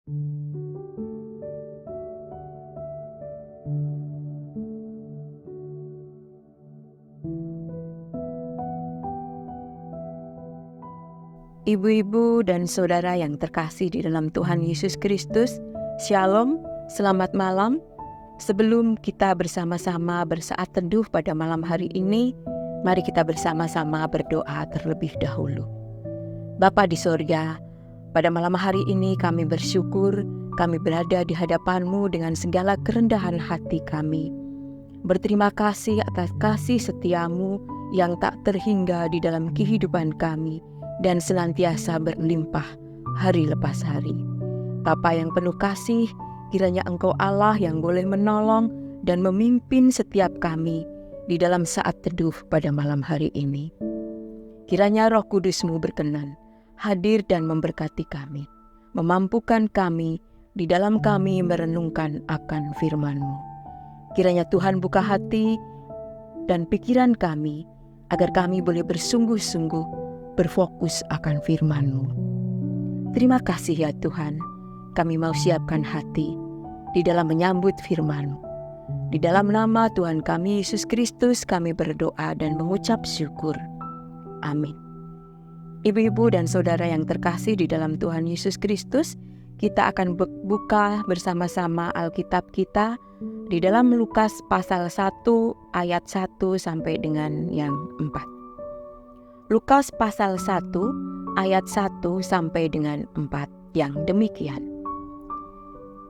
Ibu-ibu dan saudara yang terkasih di dalam Tuhan Yesus Kristus, Shalom, selamat malam. Sebelum kita bersama-sama bersaat teduh pada malam hari ini, mari kita bersama-sama berdoa terlebih dahulu. Bapa di sorga, pada malam hari ini kami bersyukur, kami berada di hadapan-Mu dengan segala kerendahan hati kami. Berterima kasih atas kasih setia-Mu yang tak terhingga di dalam kehidupan kami, dan senantiasa berlimpah hari lepas hari. Bapa yang penuh kasih, kiranya Engkau Allah yang boleh menolong dan memimpin setiap kami di dalam saat teduh pada malam hari ini. Kiranya Roh Kudus-Mu berkenan, hadir dan memberkati kami, memampukan kami di dalam kami merenungkan akan firman-Mu. Kiranya Tuhan buka hati dan pikiran kami, agar kami boleh bersungguh-sungguh berfokus akan firman-Mu. Terima kasih ya Tuhan, kami mau siapkan hati di dalam menyambut firman-Mu. Di dalam nama Tuhan kami Yesus Kristus kami berdoa dan mengucap syukur. Amin. Ibu-ibu dan saudara yang terkasih di dalam Tuhan Yesus Kristus, kita akan buka bersama-sama Alkitab kita di dalam Lukas pasal 1 ayat 1 sampai dengan yang 4. Lukas pasal 1 ayat 1 sampai dengan 4 yang demikian.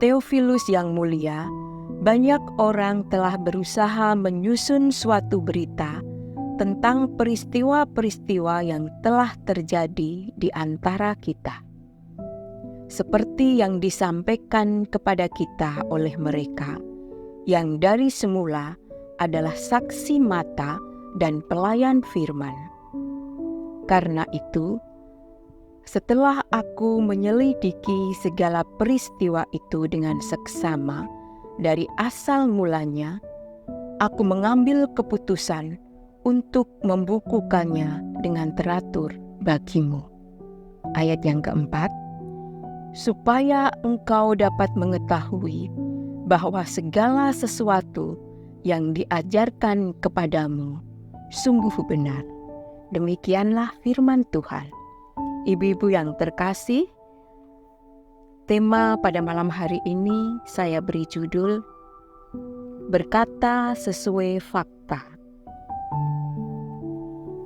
Theophilus yang mulia, banyak orang telah berusaha menyusun suatu berita tentang peristiwa-peristiwa yang telah terjadi di antara kita, seperti yang disampaikan kepada kita oleh mereka, yang dari semula adalah saksi mata dan pelayan firman. Karena itu, setelah aku menyelidiki segala peristiwa itu dengan seksama dari asal mulanya, aku mengambil keputusan untuk membukukannya dengan teratur bagimu. Ayat yang keempat, supaya engkau dapat mengetahui bahwa segala sesuatu yang diajarkan kepadamu sungguh benar. Demikianlah firman Tuhan. Ibu-ibu yang terkasih, tema pada malam hari ini saya beri judul Berkata Sesuai Fakta.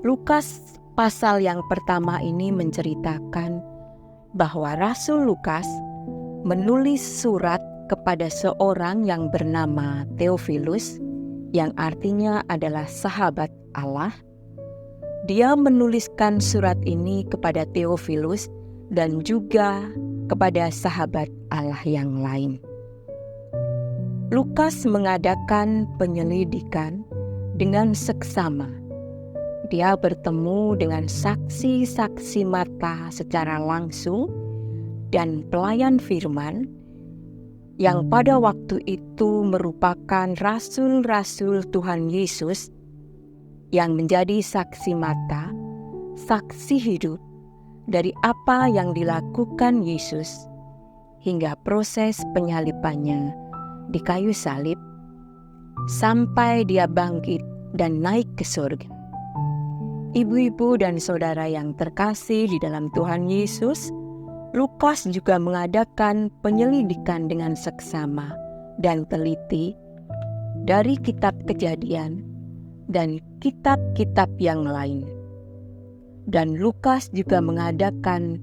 Lukas pasal yang pertama ini menceritakan bahwa Rasul Lukas menulis surat kepada seorang yang bernama Theophilus, yang artinya adalah sahabat Allah. Dia menuliskan surat ini kepada Theophilus dan juga kepada sahabat Allah yang lain. Lukas mengadakan penyelidikan dengan seksama. Dia bertemu dengan saksi-saksi mata secara langsung dan pelayan firman yang pada waktu itu merupakan rasul-rasul Tuhan Yesus yang menjadi saksi mata, saksi hidup dari apa yang dilakukan Yesus hingga proses penyalibannya di kayu salib sampai dia bangkit dan naik ke surga. Ibu-ibu dan saudara yang terkasih di dalam Tuhan Yesus, Lukas juga mengadakan penyelidikan dengan seksama dan teliti dari kitab Kejadian dan kitab-kitab yang lain. Dan Lukas juga mengadakan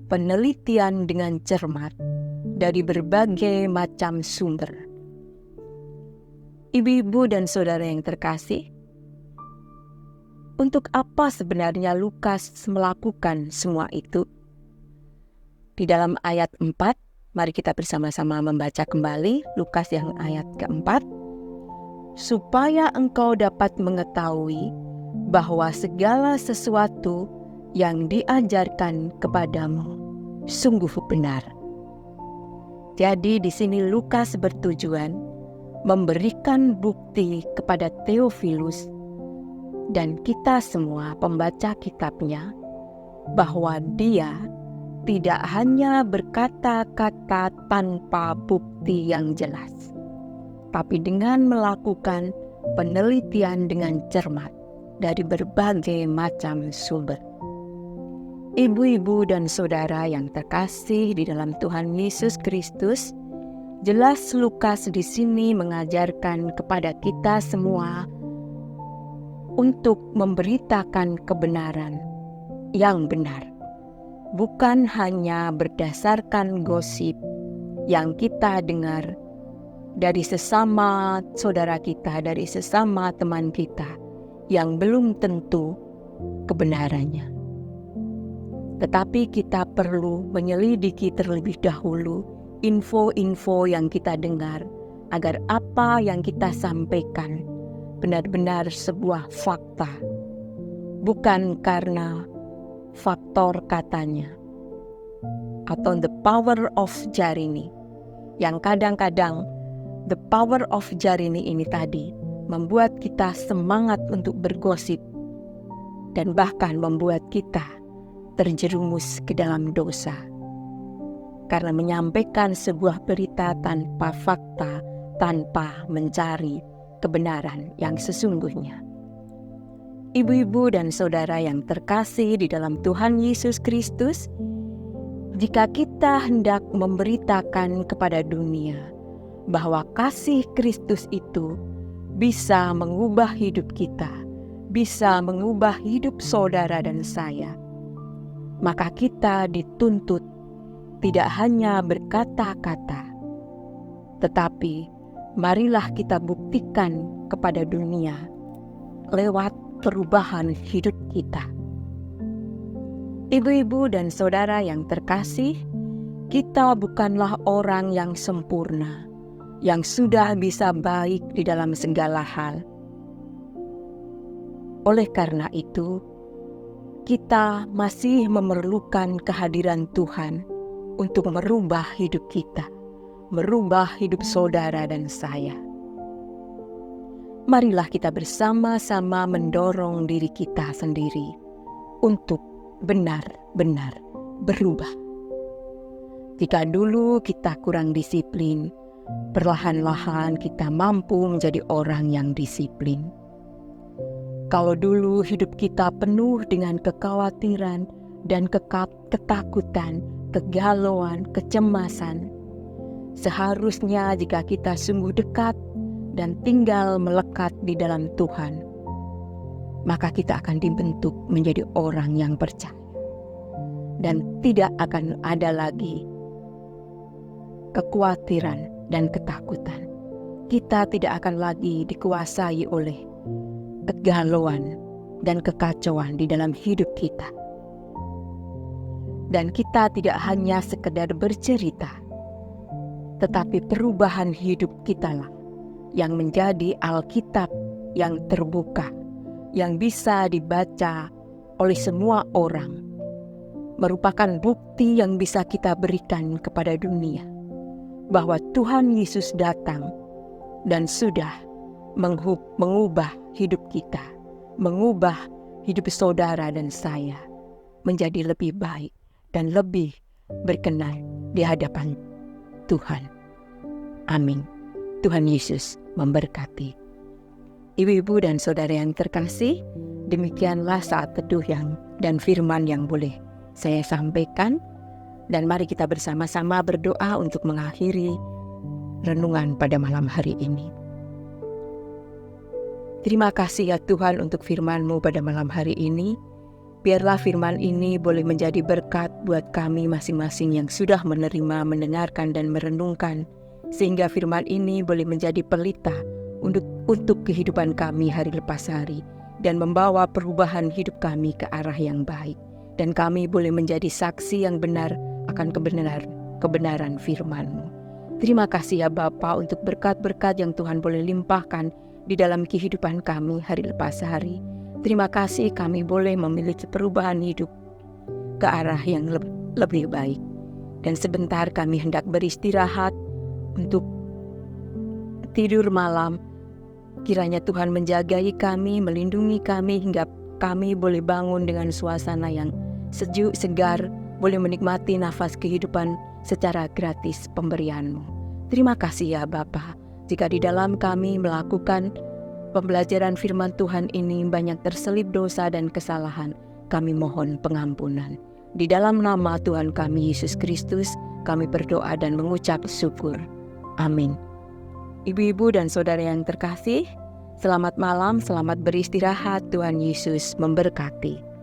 penelitian dengan cermat dari berbagai macam sumber. Ibu-ibu dan saudara yang terkasih, untuk apa sebenarnya Lukas melakukan semua itu? Di dalam ayat 4, mari kita bersama-sama membaca kembali Lukas yang ayat keempat. Supaya engkau dapat mengetahui bahwa segala sesuatu yang diajarkan kepadamu sungguh benar. Jadi di sini Lukas bertujuan memberikan bukti kepada Theophilus dan kita semua pembaca kitabnya bahwa dia tidak hanya berkata-kata tanpa bukti yang jelas, tapi dengan melakukan penelitian dengan cermat dari berbagai macam sumber. Ibu-ibu dan saudara yang terkasih di dalam Tuhan Yesus Kristus, jelas Lukas di sini mengajarkan kepada kita semua untuk memberitakan kebenaran yang benar. Bukan hanya berdasarkan gosip yang kita dengar dari sesama saudara kita, dari sesama teman kita yang belum tentu kebenarannya. Tetapi kita perlu menyelidiki terlebih dahulu info-info yang kita dengar agar apa yang kita sampaikan benar-benar sebuah fakta, bukan karena faktor katanya atau the power of Jarini, yang kadang-kadang the power of Jarini ini tadi membuat kita semangat untuk bergosip dan bahkan membuat kita terjerumus ke dalam dosa karena menyampaikan sebuah berita tanpa fakta, tanpa mencari kebenaran yang sesungguhnya. Ibu-ibu dan saudara yang terkasih di dalam Tuhan Yesus Kristus, jika kita hendak memberitakan kepada dunia bahwa kasih Kristus itu bisa mengubah hidup kita, bisa mengubah hidup saudara dan saya, maka kita dituntut tidak hanya berkata-kata, tetapi marilah kita buktikan kepada dunia lewat perubahan hidup kita. Ibu-ibu dan saudara yang terkasih, kita bukanlah orang yang sempurna, yang sudah bisa baik di dalam segala hal. Oleh karena itu, kita masih memerlukan kehadiran Tuhan untuk merubah hidup kita, merubah hidup saudara dan saya. Marilah kita bersama-sama mendorong diri kita sendiri untuk benar-benar berubah. Jika dulu kita kurang disiplin, perlahan-lahan kita mampu menjadi orang yang disiplin. Kalau dulu hidup kita penuh dengan kekhawatiran dan ketakutan, kegalauan, kecemasan, seharusnya jika kita sungguh dekat dan tinggal melekat di dalam Tuhan, maka kita akan dibentuk menjadi orang yang percaya. Dan tidak akan ada lagi kekhawatiran dan ketakutan. Kita tidak akan lagi dikuasai oleh kegalauan dan kekacauan di dalam hidup kita. Dan kita tidak hanya sekedar bercerita, tetapi perubahan hidup kita lah yang menjadi Alkitab yang terbuka, yang bisa dibaca oleh semua orang, merupakan bukti yang bisa kita berikan kepada dunia bahwa Tuhan Yesus datang dan sudah mengubah hidup kita, mengubah hidup saudara dan saya menjadi lebih baik dan lebih berkenan di hadapan Tuhan. Amin. Tuhan Yesus memberkati. Ibu-ibu dan saudara yang terkasih, demikianlah saat teduh dan firman yang boleh saya sampaikan. Dan mari kita bersama-sama berdoa untuk mengakhiri renungan pada malam hari ini. Terima kasih ya Tuhan untuk firman-Mu pada malam hari ini. Biarlah firman ini boleh menjadi berkat buat kami masing-masing yang sudah menerima, mendengarkan dan merenungkan, sehingga firman ini boleh menjadi pelita untuk kehidupan kami hari lepas hari dan membawa perubahan hidup kami ke arah yang baik, dan kami boleh menjadi saksi yang benar akan kebenaran firman-Mu. Terima kasih ya Bapa untuk berkat-berkat yang Tuhan boleh limpahkan di dalam kehidupan kami hari lepas hari. Terima kasih kami boleh memiliki perubahan hidup ke arah yang lebih baik. Dan sebentar kami hendak beristirahat untuk tidur malam. Kiranya Tuhan menjagai kami, melindungi kami hingga kami boleh bangun dengan suasana yang sejuk, segar, boleh menikmati nafas kehidupan secara gratis pemberian-Mu. Terima kasih ya Bapa, jika di dalam kami melakukan pembelajaran firman Tuhan ini banyak terselip dosa dan kesalahan, kami mohon pengampunan. Di dalam nama Tuhan kami Yesus Kristus, kami berdoa dan mengucap syukur. Amin. Ibu-ibu dan saudara yang terkasih, selamat malam, selamat beristirahat. Tuhan Yesus memberkati.